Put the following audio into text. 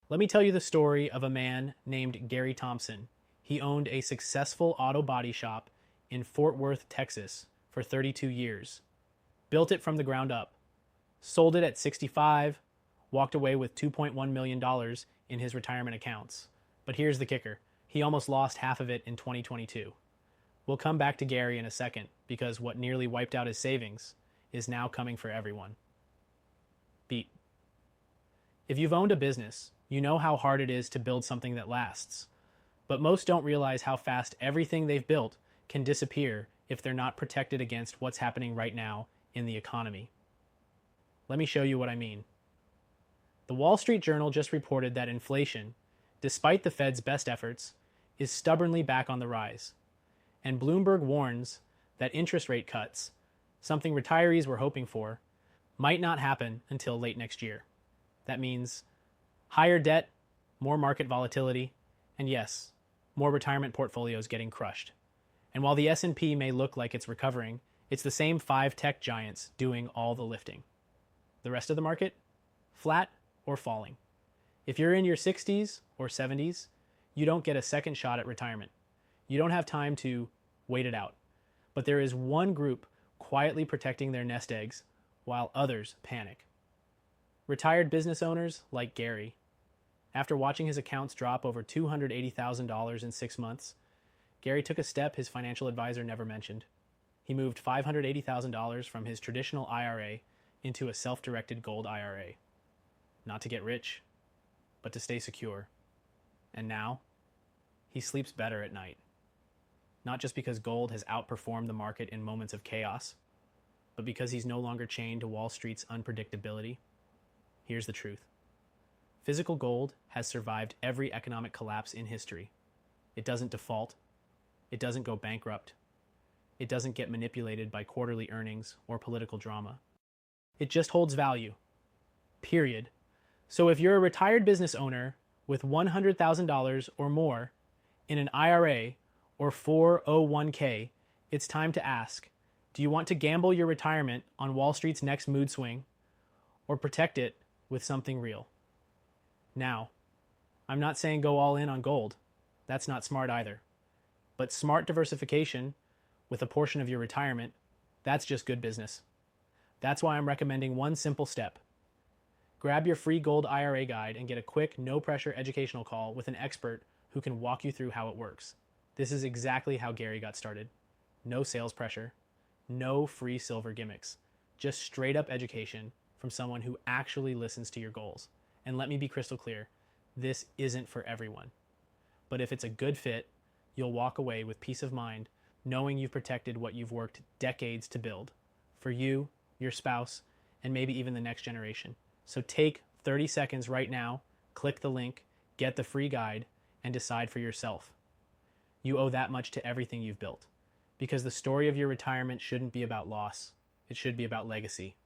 Let me tell you the story of a man named Gary Thompson. He owned a successful auto body shop in Fort Worth, Texas for 32 years. Built it from the ground up. Sold it at 65, walked away with $2.1 million in his retirement accounts. But here's the kicker. He almost lost half of it in 2022. We'll come back to Gary in a second because what nearly wiped out his savings is now coming for everyone. Beat. If you've owned a business, you know how hard it is to build something that lasts. But most don't realize how fast everything they've built can disappear if they're not protected against what's happening right now in the economy. Let me show you what I mean. The Wall Street Journal just reported that inflation, despite the Fed's best efforts, is stubbornly back on the rise. And Bloomberg warns that interest rate cuts, something retirees were hoping for, might not happen until late next year. That means higher debt, more market volatility, and yes, more retirement portfolios getting crushed. And while the S&P may look like it's recovering, it's the same 5 tech giants doing all the lifting. The rest of the market? Flat or falling. If you're in your 60s or 70s, you don't get a second shot at retirement. You don't have time to wait it out. But there is one group quietly protecting their nest eggs while others panic. Retired business owners like Gary. After watching his accounts drop over $280,000 in 6 months, Gary took a step his financial advisor never mentioned. He moved $580,000 from his traditional IRA into a self-directed gold IRA. Not to get rich, but to stay secure. And now, he sleeps better at night. Not just because gold has outperformed the market in moments of chaos, but because he's no longer chained to Wall Street's unpredictability. Here's the truth. Physical gold has survived every economic collapse in history. It doesn't default. It doesn't go bankrupt. It doesn't get manipulated by quarterly earnings or political drama. It just holds value. Period. So if you're a retired business owner with $100,000 or more in an IRA or 401k, it's time to ask, do you want to gamble your retirement on Wall Street's next mood swing or protect it with something real? Now, I'm not saying go all in on gold. That's not smart either. But smart diversification with a portion of your retirement, that's just good business. That's why I'm recommending one simple step. Grab your free gold IRA guide and get a quick, no-pressure educational call with an expert who can walk you through how it works. This is exactly how Gary got started. No sales pressure, no free silver gimmicks, just straight-up education from someone who actually listens to your goals. And let me be crystal clear, this isn't for everyone. But if it's a good fit, you'll walk away with peace of mind knowing you've protected what you've worked decades to build for you, your spouse, and maybe even the next generation. So take 30 seconds right now, click the link, get the free guide, and decide for yourself. You owe that much to everything you've built, because the story of your retirement shouldn't be about loss. It should be about legacy.